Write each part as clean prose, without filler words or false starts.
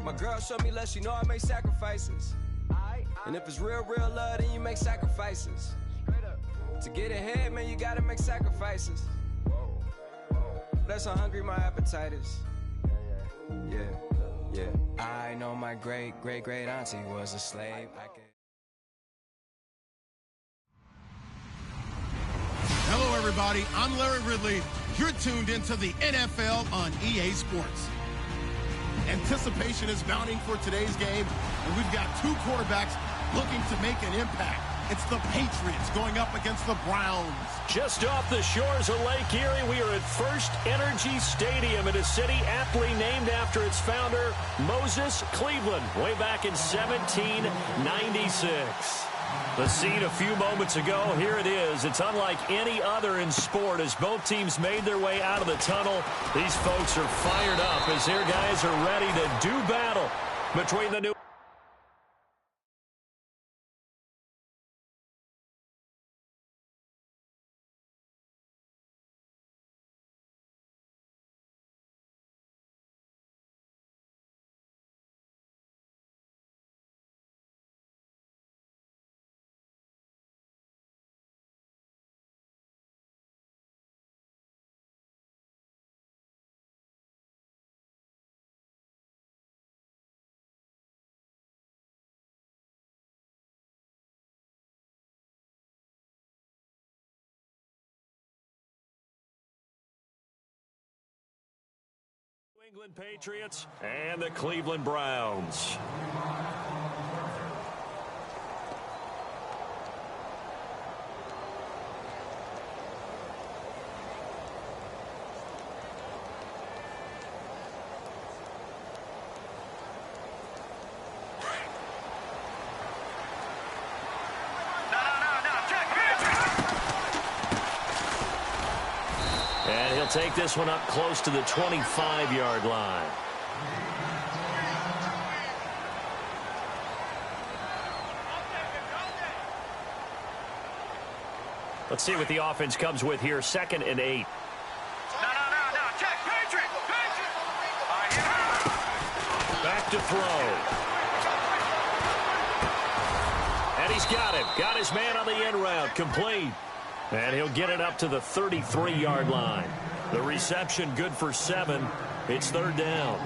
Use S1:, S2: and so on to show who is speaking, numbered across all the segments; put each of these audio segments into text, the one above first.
S1: My girl showed me love, she know I make sacrifices. And if it's real, real love, then you make sacrifices. To get ahead, man, you gotta make sacrifices. That's how hungry my appetite is. Yeah. I know my great auntie was a slave.
S2: Hello, everybody. I'm Larry Ridley. You're tuned into the NFL on EA Sports. Anticipation is mounting for today's game, and we've got two quarterbacks looking to make an impact. It's the Patriots going up against the Browns.
S3: Just off the shores of Lake Erie, we are at First Energy Stadium in a city aptly named after its founder, Moses Cleveland, way back in 1796. The scene a few moments ago, here it is. It's unlike any other in sport as both teams made their way out of the tunnel. These folks are fired up as their guys are ready to do battle between the New England Patriots and the Cleveland Browns. And he'll take this one up close to the 25-yard line. Let's see what the offense comes with here. 2nd and 8.
S4: No. Check, Patriot.
S3: Back to throw. And he's got him. Got his man on the end route. Complete. And he'll get it up to the 33-yard line. The reception good for 7. It's 3rd down.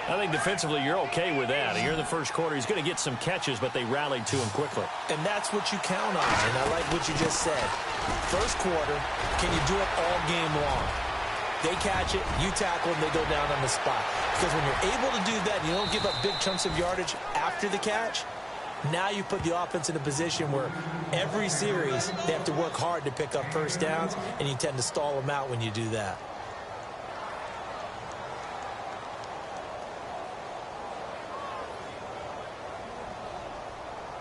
S3: I think defensively you're okay with that. Here in the first quarter, he's going to get some catches, but they rallied to him quickly.
S5: And that's what you count on, and I like what you just said. First quarter, can you do it all game long? They catch it, you tackle, and they go down on the spot. Because when you're able to do that, and you don't give up big chunks of yardage after the catch, now you put the offense in a position where every series they have to work hard to pick up first downs, and you tend to stall them out when you do that.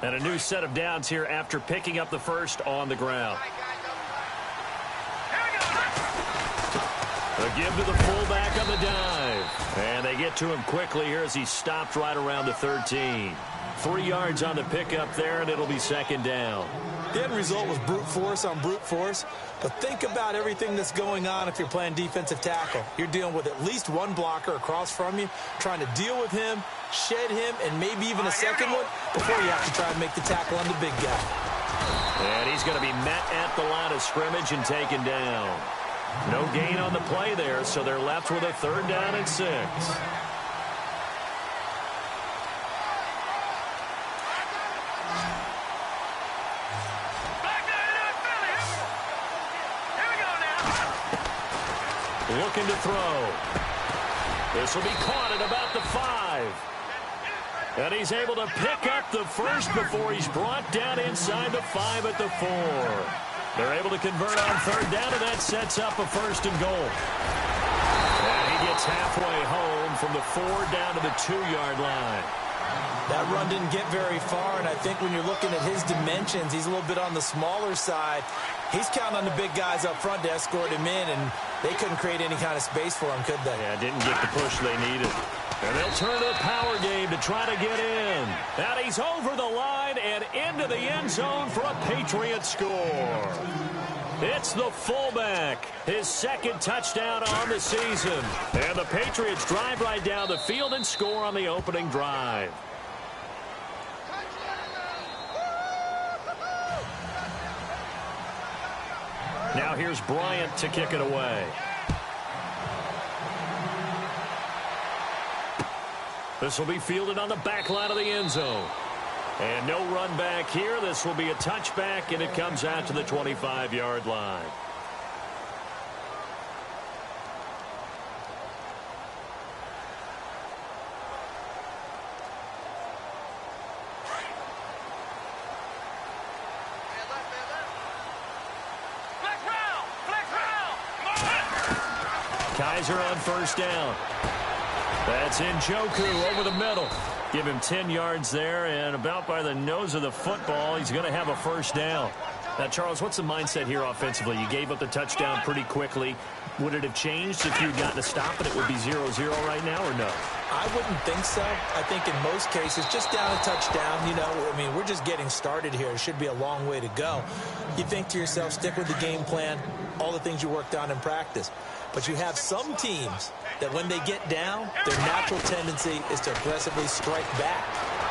S3: And a new set of downs here after picking up the first on the ground. A give to the fullback on the dive. And they get to him quickly here as he stopped right around the 13. 3 yards on the pickup there, and it'll be 2nd down.
S5: The end result was brute force on brute force. But think about everything that's going on if you're playing defensive tackle. You're dealing with at least one blocker across from you, trying to deal with him, shed him, and maybe even a second one before you have to try and make the tackle on the big guy.
S3: And he's going to be met at the line of scrimmage and taken down. No gain on the play there, so they're left with a 3rd down and 6. Looking to throw. This will be caught at about the 5. And he's able to pick up the first before he's brought down inside the 5 at the 4. They're able to convert on 3rd down, and that sets up a 1st and goal. And he gets halfway home from the 4 down to the 2-yard line.
S5: That run didn't get very far, and I think when you're looking at his dimensions, he's a little bit on the smaller side. He's counting on the big guys up front to escort him in, and they couldn't create any kind of space for him, could they?
S3: Yeah, didn't get the push they needed. And they'll turn to a power game to try to get in. And he's over the line and into the end zone for a Patriot score. It's the fullback. His second touchdown on the season. And the Patriots drive right down the field and score on the opening drive. Now here's Bryant to kick it away. This will be fielded on the back line of the end zone. And no run back here. This will be a touchback, and it comes out to the 25-yard line. Kaiser on first down. That's Njoku over the middle. Give him 10 yards there, and about by the nose of the football, he's going to have a first down. Now, Charles, what's the mindset here offensively? You gave up the touchdown pretty quickly. Would it have changed if you had gotten a stop and it would be 0-0 right now, or no?
S5: I wouldn't think so. I think in most cases, just down a touchdown, you know, I mean, we're just getting started here. It should be a long way to go. You think to yourself, stick with the game plan, all the things you worked on in practice. But you have some teams that when they get down, their natural tendency is to aggressively strike back.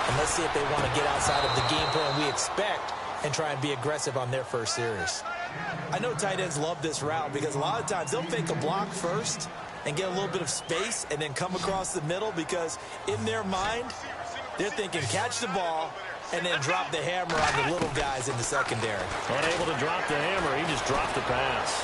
S5: And let's see if they want to get outside of the game plan we expect and try and be aggressive on their first series. I know tight ends love this route because a lot of times they'll fake a block first and get a little bit of space and then come across the middle because in their mind, they're thinking catch the ball and then drop the hammer on the little guys in the secondary.
S3: Unable to drop the hammer, he just dropped the pass.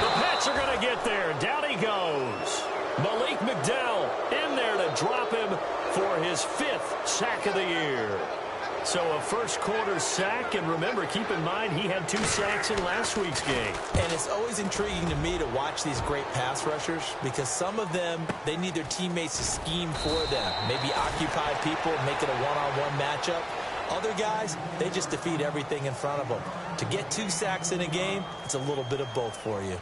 S3: The Pats are going to get there. Down he goes. Malik McDowell in there to drop him for his 5th sack of the year. So a first quarter sack, and remember, keep in mind, he had 2 sacks in last week's game. And
S5: it's always intriguing to me to watch these great pass rushers because some of them, they need their teammates to scheme for them. Maybe occupy people, make it a one-on-one matchup. Other guys, they just defeat everything in front of them. To get 2 sacks in a game, it's a little bit of both for you.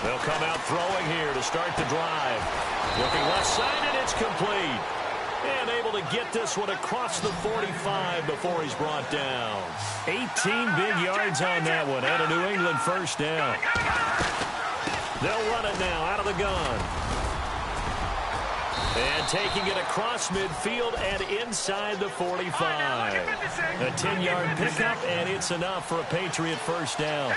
S3: They'll come out throwing here to start the drive. Looking left side, and it's complete. And able to get this one across the 45 before he's brought down. 18 big yards on that one, and a New England first down. They'll run it now out of the gun. And taking it across midfield and inside the 45. A 10-yard pickup, and it's enough for a Patriot first down.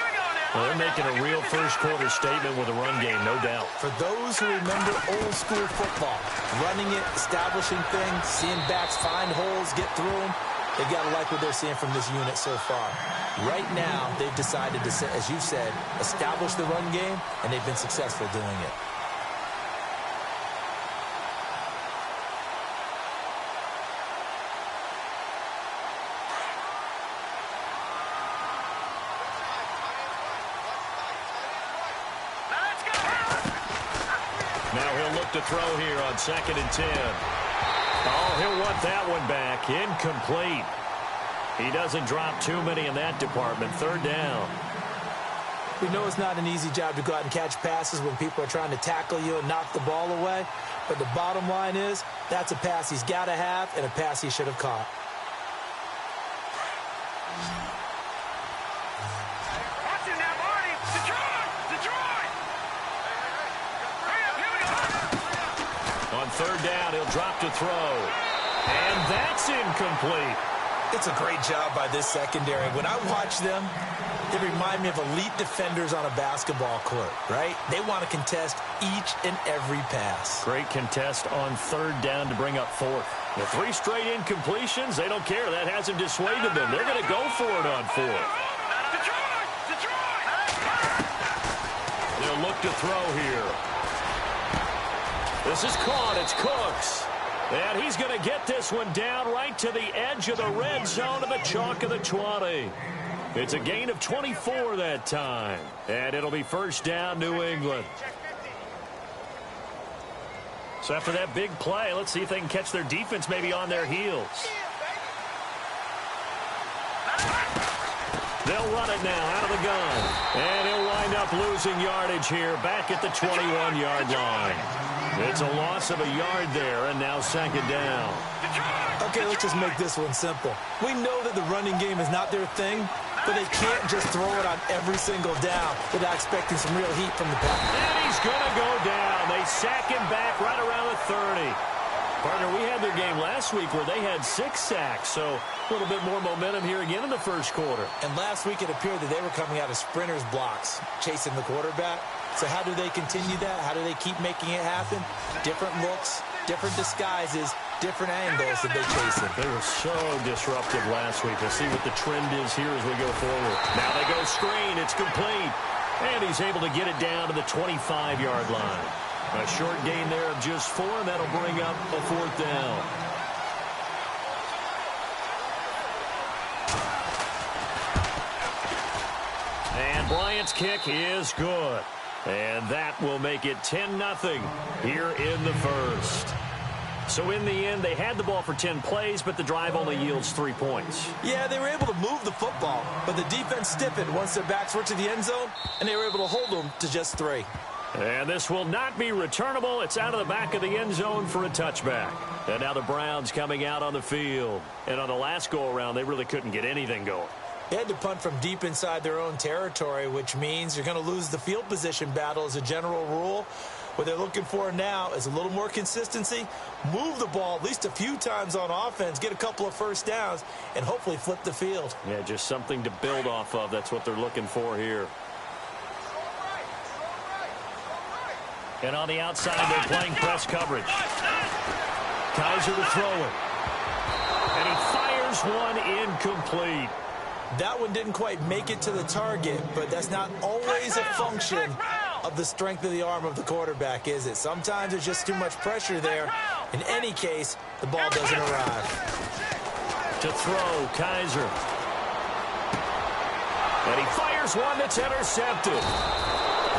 S3: Well, they're making a real first-quarter statement with a run game, no doubt.
S5: For those who remember old-school football, running it, establishing things, seeing backs find holes, get through them, they've got to like what they're seeing from this unit so far. Right now, they've decided to, as you said, establish the run game, and they've been successful doing it.
S3: To throw here on 2nd and 10. Oh, he'll want that one back. Incomplete. He doesn't drop too many in that department. 3rd down.
S5: We know it's not an easy job to go out and catch passes when people are trying to tackle you and knock the ball away. But the bottom line is, that's a pass he's got to have and a pass he should have caught.
S3: On 3rd down, he'll drop to throw. And that's incomplete.
S5: It's a great job by this secondary. When I watch them, they remind me of elite defenders on a basketball court, right? They want to contest each and every pass.
S3: Great contest on 3rd down to bring up 4th. The 3 straight incompletions, they don't care. That hasn't dissuaded them. They're going to go for it on 4th. They'll look to throw here. This is caught. It's Cooks. And he's going to get this one down right to the edge of the red zone of the chalk of the 20. It's a gain of 24 that time. And it'll be first down, New England. So after that big play, let's see if they can catch their defense maybe on their heels. They'll run it now out of the gun. And he'll wind up losing yardage here back at the 21-yard line. It's a loss of a yard there, and now second down.
S5: Okay, let's just make this one simple. We know that the running game is not their thing, but they can't just throw it on every single down without expecting some real heat from the back.
S3: And he's going to go down. They sack him back right around the 30. Partner, we had their game last week where they had 6 sacks, so a little bit more momentum here again in the first quarter.
S5: And last week it appeared that they were coming out of sprinters blocks, chasing the quarterback. So how do they continue that? How do they keep making it happen? Different looks, different disguises, different angles that they chase it.
S3: They were so disruptive last week. We'll see what the trend is here as we go forward. Now they go screen. It's complete. And he's able to get it down to the 25-yard line. A short gain there of just 4, and that'll bring up a 4th down. And Bryant's kick is good. And that will make it 10-0 here in the first. So in the end, they had the ball for 10 plays, but the drive only yields 3 points.
S5: Yeah, they were able to move the football, but the defense stiffened once their backs were to the end zone, and they were able to hold them to just 3.
S3: And this will not be returnable. It's out of the back of the end zone for a touchback. And now the Browns coming out on the field. And on the last go-around, they really couldn't get anything going.
S5: They had to punt from deep inside their own territory, which means you're going to lose the field position battle as a general rule. What they're looking for now is a little more consistency, move the ball at least a few times on offense, get a couple of first downs, and hopefully flip the field.
S3: Yeah, just something to build off of. That's what they're looking for here. And on the outside, they're playing press coverage. Kaiser to throw it. And he fires one incomplete.
S5: That one didn't quite make it to the target, but that's not always a function of the strength of the arm of the quarterback, is it? Sometimes there's just too much pressure there. In any case, the ball doesn't arrive.
S3: To throw, Kaiser. And he fires one that's intercepted.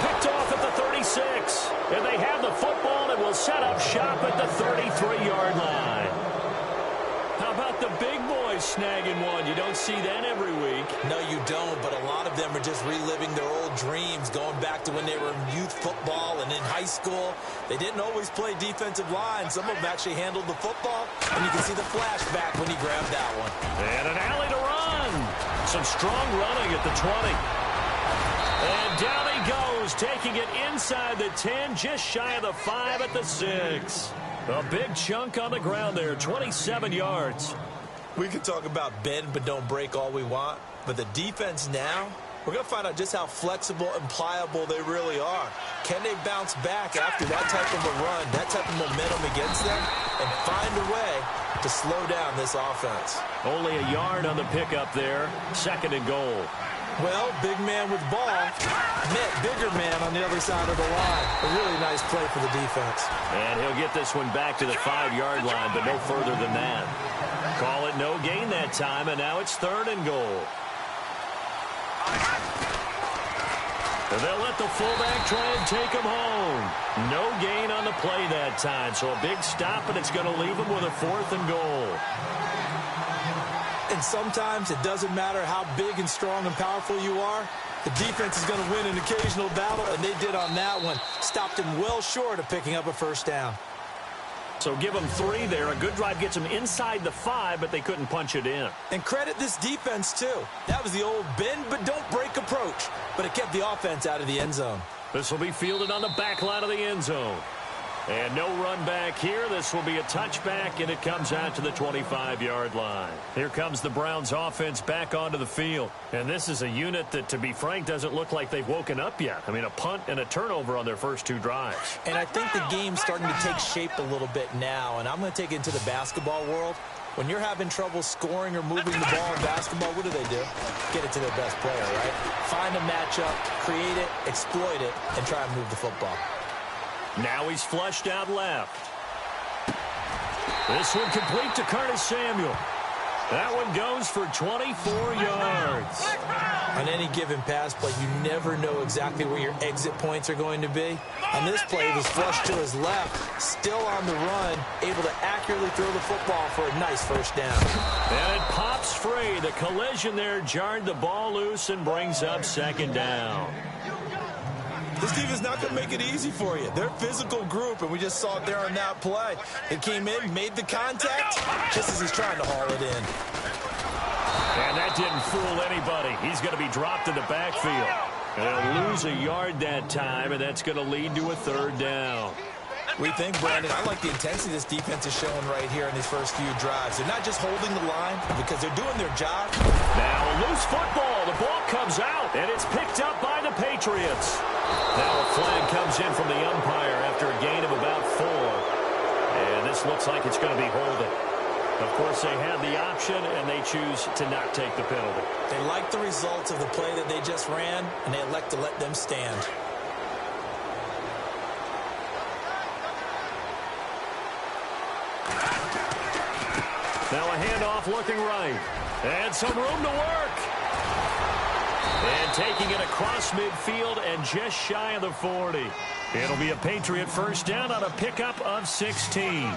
S3: Picked off at the 36. And they have the football and will set up shop at the 33-yard line. How about the big boys snagging one? You don't see that every week.
S5: No, you don't, but a lot of them are just reliving their old dreams, going back to when they were in youth football and in high school. They didn't always play defensive line. Some of them actually handled the football, and you can see the flashback when he grabbed that one.
S3: And an alley to run. Some strong running at the 20. And down he goes, taking it inside the 10, just shy of the 5 at the 6. A big chunk on the ground there, 27 yards.
S5: We can talk about bend but don't break all we want, but the defense now, we're going to find out just how flexible and pliable they really are. Can they bounce back after that type of a run, that type of momentum against them, and find a way to slow down this offense?
S3: Only a yard on the pickup there, 2nd and goal.
S5: Well, big man with ball met bigger man on the other side of the line. A really nice play for the defense.
S3: And he'll get this one back to the 5-yard line, but no further than that. Call it no gain that time, and now it's 3rd and goal. And they'll let the fullback try and take him home. No gain on the play that time, so a big stop, and it's going to leave him with a 4th and goal.
S5: And sometimes it doesn't matter how big and strong and powerful you are. The defense is going to win an occasional battle, and they did on that one. Stopped him well short of picking up a first down.
S3: So give them 3 there. A good drive gets them inside the 5, but they couldn't punch it in.
S5: And credit this defense, too. That was the old bend but don't break approach, but it kept the offense out of the end zone.
S3: This will be fielded on the back line of the end zone. And no run back here. This will be a touchback, and it comes out to the 25-yard line. Here comes the Browns offense back onto the field. And this is a unit that, to be frank, doesn't look like they've woken up yet. I mean, a punt and a turnover on their first 2 drives.
S5: And I think the game's starting to take shape a little bit now, and I'm going to take it into the basketball world. When you're having trouble scoring or moving the ball in basketball, what do? Get it to their best player, right? Find a matchup, create it, exploit it, and try and move the football.
S3: Now he's flushed out left. This one complete to Curtis Samuel. That one goes for 24 yards.
S5: On any given pass play, you never know exactly where your exit points are going to be. On this play, he was flushed to his left, still on the run, able to accurately throw the football for a nice first down.
S3: And it pops free. The collision there jarred the ball loose and brings up second down.
S5: This defense is not going to make it easy for you. They're a physical group, and we just saw it there on that play. They came in, made the contact, just as he's trying to haul it in.
S3: And that didn't fool anybody. He's going to be dropped in the backfield. And he'll lose a yard that time, and that's going to lead to a third down.
S5: We think, Brandon, I like the intensity this defense is showing right here in these first few drives. They're not just holding the line because they're doing their job.
S3: Now a loose football. The ball comes out, and it's picked up by the Patriots. Now a flag comes in from the umpire after a gain of about 4. And this looks like it's going to be holding. Of course, they had the option, and they choose to not take the penalty.
S5: They like the results of the play that they just ran, and they elect to let them stand.
S3: Now a handoff looking right. And some room to work. And taking it across midfield and just shy of the 40. It'll be a Patriot first down on a pickup of 16.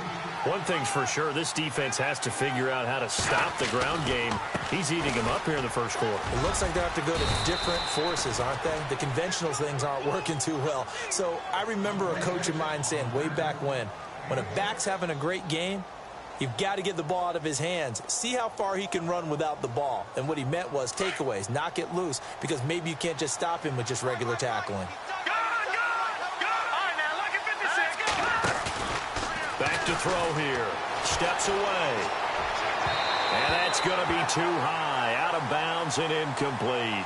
S3: One thing's for sure, this defense has to figure out how to stop the ground game. He's eating them up here in the first quarter.
S5: It looks like they have to go to different forces, aren't they? The conventional things aren't working too well. So I remember a coach of mine saying way back when a back's having a great game, you've got to get the ball out of his hands. See how far he can run without the ball. And what he meant was takeaways, knock it loose, because maybe you can't just stop him with just regular tackling.
S3: Back to throw here. Steps away. And that's going to be too high. Out of bounds and incomplete.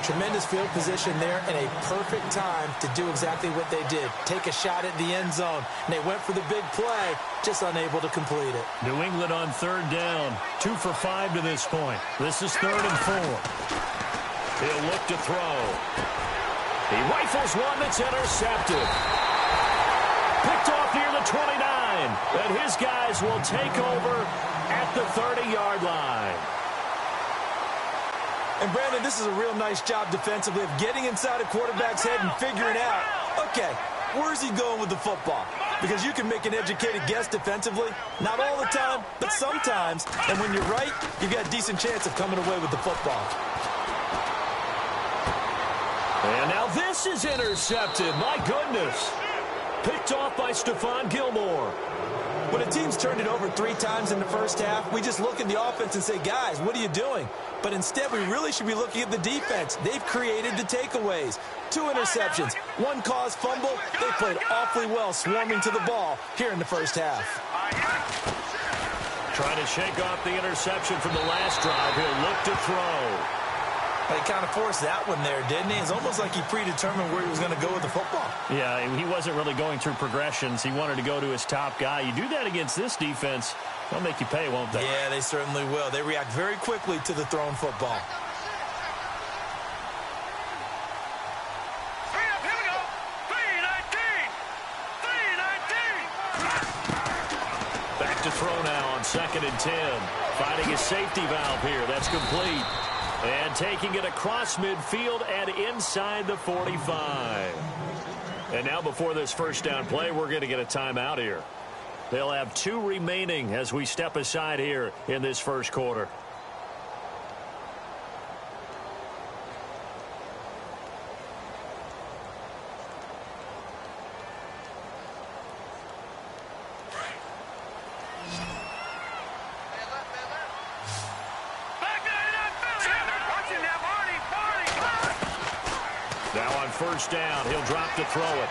S5: Tremendous field position there and a perfect time to do exactly what they did. Take a shot at the end zone. And they went for the big play, just unable to complete it.
S3: New England on third down. 2 for 5 to this point. This is 3rd and 4. He'll look to throw. He rifles one that's intercepted. Picked off near the 29. And his guys will take over at the 30-yard line.
S5: And, Brandon, this is a real nice job defensively of getting inside a quarterback's head and figuring out, okay, where's he going with the football? Because you can make an educated guess defensively. Not all the time, but sometimes. And when you're right, you've got a decent chance of coming away with the football.
S3: And now this is intercepted. My goodness. Picked off by Stephon Gilmore.
S5: When a team's turned it over 3 times in the first half, we just look at the offense and say, guys, what are you doing? But instead, we really should be looking at the defense. They've created the takeaways. 2 interceptions, 1 caused fumble. They played awfully well swarming to the ball here in the first half.
S3: Trying to shake off the interception from the last drive. He'll look to throw.
S5: But he kind of forced that one there, didn't he? It's almost like he predetermined where he was going to go with the football.
S3: Yeah, he wasn't really going through progressions. He wanted to go to his top guy. You do that against this defense, they'll make you pay, won't they?
S5: Yeah, they certainly will. They react very quickly to the thrown football.
S3: Back to throw now on 2nd and 10. Finding his safety valve here. That's complete. And taking it across midfield and inside the 45. And now before this first down play, we're going to get a timeout here. They'll have 2 remaining as we step aside here in this first quarter. First down, he'll drop to throw it.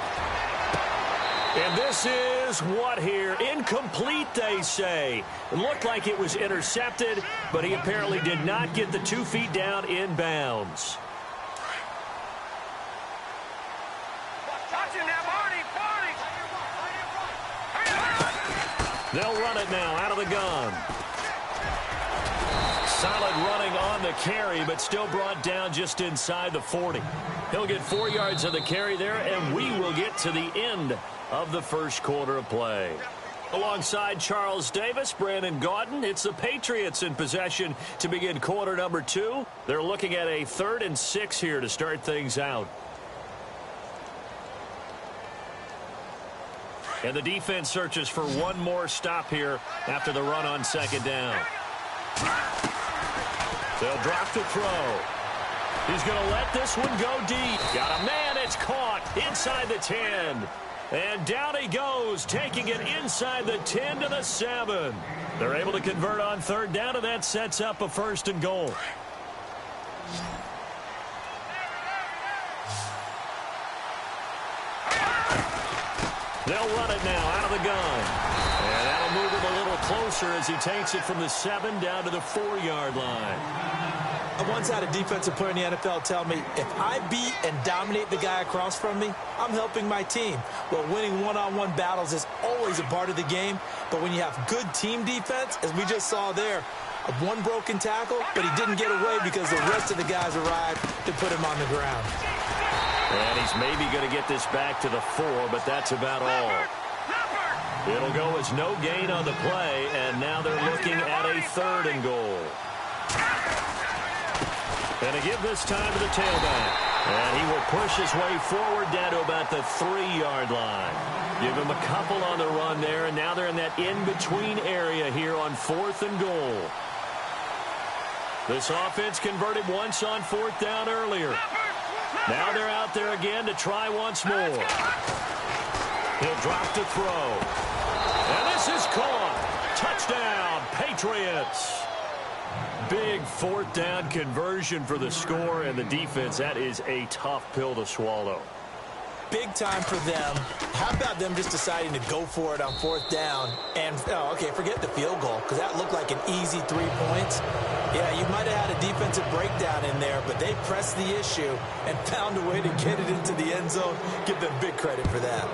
S3: And this is what here? Incomplete, they say. It looked like it was intercepted, but he apparently did not get the 2 feet down in bounds. They'll run it now out of the gun. Solid running on the carry, but still brought down just inside the 40. He'll get 4 yards of the carry there, and we will get to the end of the first quarter of play. Alongside Charles Davis, Brandon Gaudin, it's the Patriots in possession to begin quarter number 2. They're looking at a 3rd and 6 here to start things out. And the defense searches for one more stop here after the run on 2nd down. They'll drop to throw. He's going to let this one go deep. Got a man, it's caught inside the 10. And down he goes, taking it inside the 10 to the 7. They're able to convert on 3rd down, and that sets up a 1st and goal. They'll run it now out of the gun. And that'll move him a little closer as he takes it from the 7 down to the 4-yard line.
S5: I once had a defensive player in the NFL tell me, if I beat and dominate the guy across from me, I'm helping my team. Well, winning one-on-one battles is always a part of the game, but when you have good team defense, as we just saw there, one broken tackle, but he didn't get away because the rest of the guys arrived to put him on the ground.
S3: And he's maybe going to get this back to the 4, but that's about all. It'll go as no gain on the play, and now they're looking at a 3rd and goal. And to give this time to the tailback. And he will push his way forward down to about the 3-yard line. Give him a couple on the run there, and now they're in that in-between area here on 4th and goal. This offense converted once on 4th down earlier. Now they're out there again to try once more. He'll drop to throw. And this is caught. Touchdown, Patriots. Big 4th down conversion for the score, and the defense, that is a tough pill to swallow.
S5: Big time for them. How about them just deciding to go for it on 4th down? And, okay, forget the field goal, because that looked like an easy 3 points. Yeah, you might have had a defensive breakdown in there, but they pressed the issue and found a way to get it into the end zone. Give them big credit for that.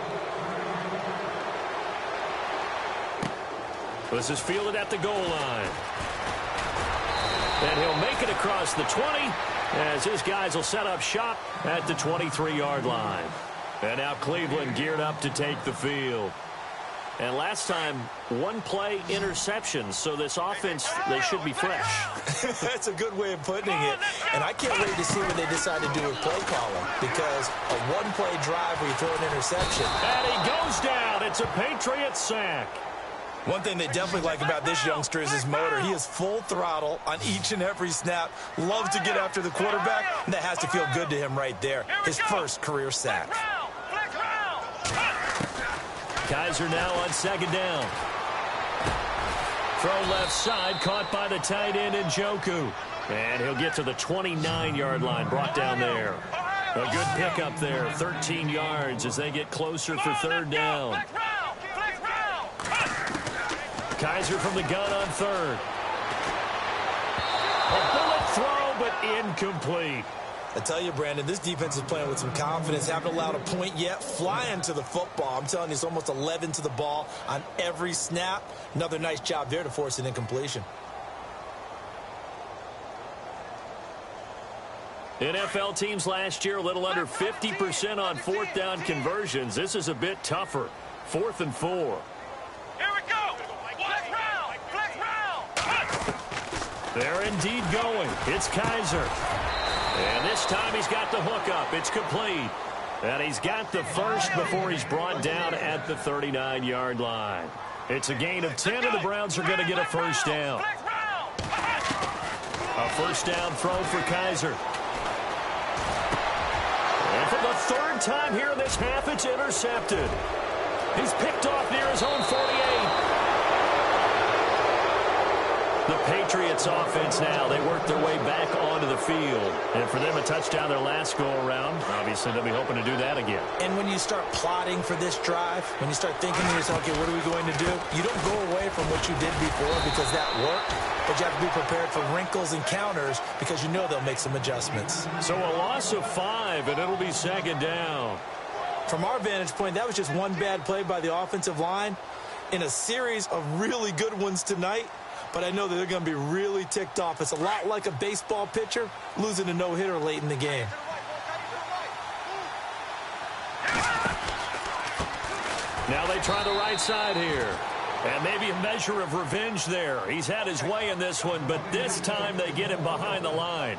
S3: This is fielded at the goal line. And he'll make it across the 20 as his guys will set up shop at the 23-yard line. And now Cleveland geared up to take the field. And last time, 1 play interception, so this offense, they should be fresh.
S5: That's a good way of putting it. And I can't wait to see what they decide to do with play calling, because a 1-play drive where you throw an interception.
S3: And he goes down. It's a Patriots sack.
S5: One thing they definitely like about this youngster is his motor. He is full throttle on each and every snap. Loves to get after the quarterback, and that has to feel good to him right there. His first career sack.
S3: Kaiser now on 2nd down. Throw left side, caught by the tight end Njoku. And he'll get to the 29-yard line, brought down there. A good pickup there, 13 yards as they get closer for 3rd down. Kaiser from the gun on 3rd. A bullet throw, but incomplete.
S5: I tell you, Brandon, this defense is playing with some confidence. Haven't allowed a point yet. Flying to the football. I'm telling you, it's almost 11 to the ball on every snap. Another nice job there to force an incompletion.
S3: NFL teams last year a little under 50% on 4th down conversions. This is a bit tougher. 4th and 4.
S4: Here we go. Flex round.
S3: They're indeed going. It's Kaiser. And this time he's got the hook up. It's complete. And he's got the first before he's brought down at the 39-yard line. It's a gain of 10, and the Browns are going to get a 1st down. A 1st down throw for Kaiser. And for the 3rd time here in this half, it's intercepted. He's picked off near his own 48. The Patriots offense now, they work their way back onto the field. And for them, a touchdown their last go-around. Obviously, they'll be hoping to do that again.
S5: And when you start plotting for this drive, when you start thinking to yourself, okay, what are we going to do? You don't go away from what you did before because that worked, but you have to be prepared for wrinkles and counters because you know they'll make some adjustments.
S3: So a loss of 5, and it'll be 2nd down.
S5: From our vantage point, that was just one bad play by the offensive line in a series of really good ones tonight. But I know that they're going to be really ticked off. It's a lot like a baseball pitcher losing a no-hitter late in the game.
S3: Now they try the right side here. And maybe a measure of revenge there. He's had his way in this one, but this time they get him behind the line.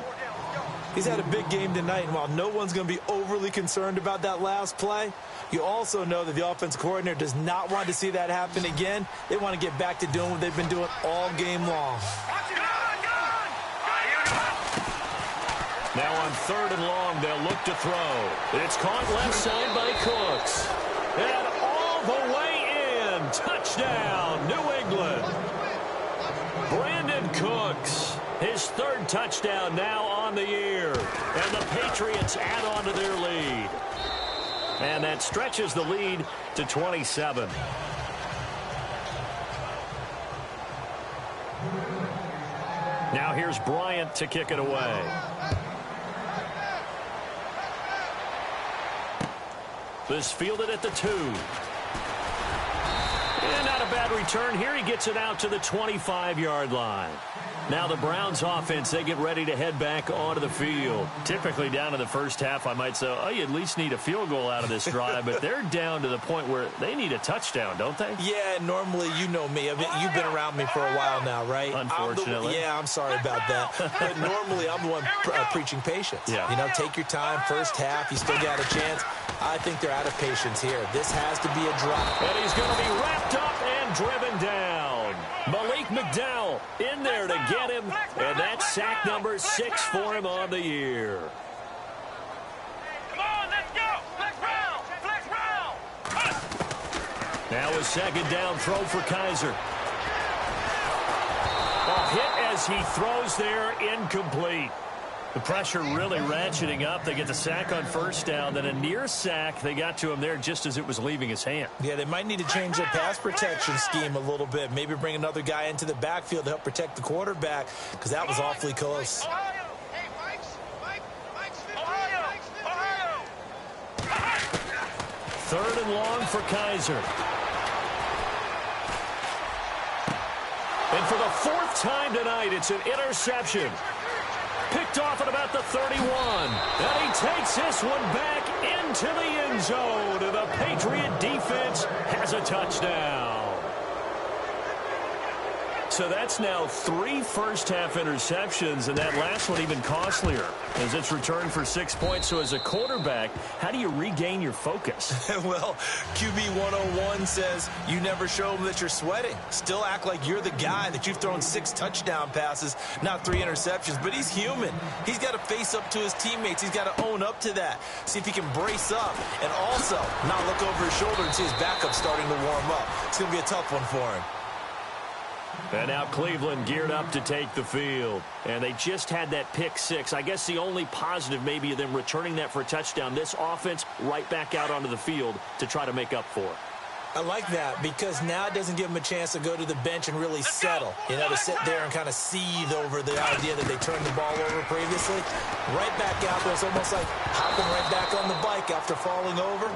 S5: He's had a big game tonight, and while no one's going to be overly concerned about that last play, you also know that the offense coordinator does not want to see that happen again. They want to get back to doing what they've been doing all game long.
S3: Now on 3rd and long, they'll look to throw. It's caught left side by Cooks. And all the way in. Touchdown, New England. Brandon Cooks, his 3rd touchdown now on the year. And the Patriots add on to their lead. And that stretches the lead to 27. Now here's Bryant to kick it away. This fielded at the 2. And not a bad return here. He gets it out to the 25-yard line. Now the Browns offense, they get ready to head back onto the field. Typically down in the first half, I might say, oh, you at least need a field goal out of this drive. But they're down to the point where they need a touchdown, don't they?
S5: Yeah, normally, you know me. You've been around me for a while now, right?
S3: Unfortunately.
S5: I'm sorry about that. But normally, I'm the one preaching patience.
S3: Yeah.
S5: You know, take your time. First half, you still got a chance. I think they're out of patience here. This has to be a drop.
S3: And he's going to be wrapped up and driven down. Malik McDowell in there to get him. And that's sack number 6 for him on the year.
S4: Come on, let's go. Flex round. Flex round.
S3: Now a 2nd down throw for Kaiser. A hit as he throws there, incomplete. The pressure really ratcheting up. They get the sack on 1st down, then a near sack. They got to him there just as it was leaving his hand.
S5: Yeah, they might need to change their pass protection scheme a little bit. Maybe bring another guy into the backfield to help protect the quarterback, because that was awfully close.
S4: Ohio. Hey, Mike's 50. Ohio.
S3: 3rd and long for Kaiser. And for the 4th time tonight, it's an interception. Picked off at about the 31. And he takes this one back into the end zone. And the Patriot defense has a touchdown. So that's now 3 first-half interceptions, and that last one even costlier as it's returned for 6 points. So as a quarterback, how do you regain your focus?
S5: Well, QB 101 says you never show them that you're sweating. Still act like you're the guy, that you've thrown 6 touchdown passes, not 3 interceptions. But he's human. He's got to face up to his teammates. He's got to own up to that. See if he can brace up and also not look over his shoulder and see his backup starting to warm up. It's going to be a tough one for him.
S3: And now Cleveland geared up to take the field. And they just had that pick 6. I guess the only positive maybe of them returning that for a touchdown. This offense right back out onto the field to try to make up for it.
S5: I like that because now it doesn't give them a chance to go to the bench and really settle. You know, to sit there and kind of seethe over the idea that they turned the ball over previously. Right back out there. It's almost like hopping right back on the bike after falling over.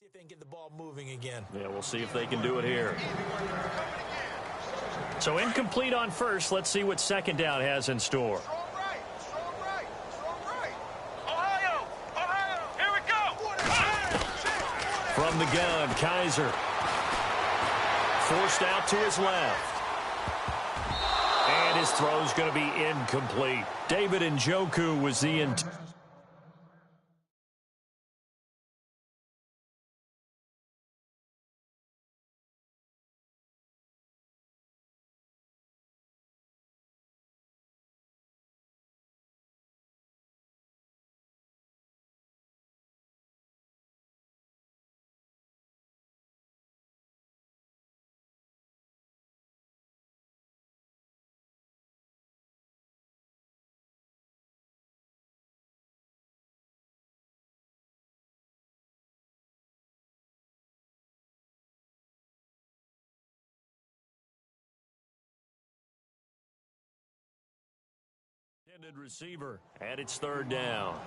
S5: if they can get the ball moving again.
S3: Yeah, we'll see if they can do it here. So incomplete on first. Let's see what second down has in store.
S4: Strong right. Ohio, here we go.
S3: From the gun, Kaiser. Forced out to his left. And his throw's going to be incomplete. David Njoku was the intended receiver. And it's third down.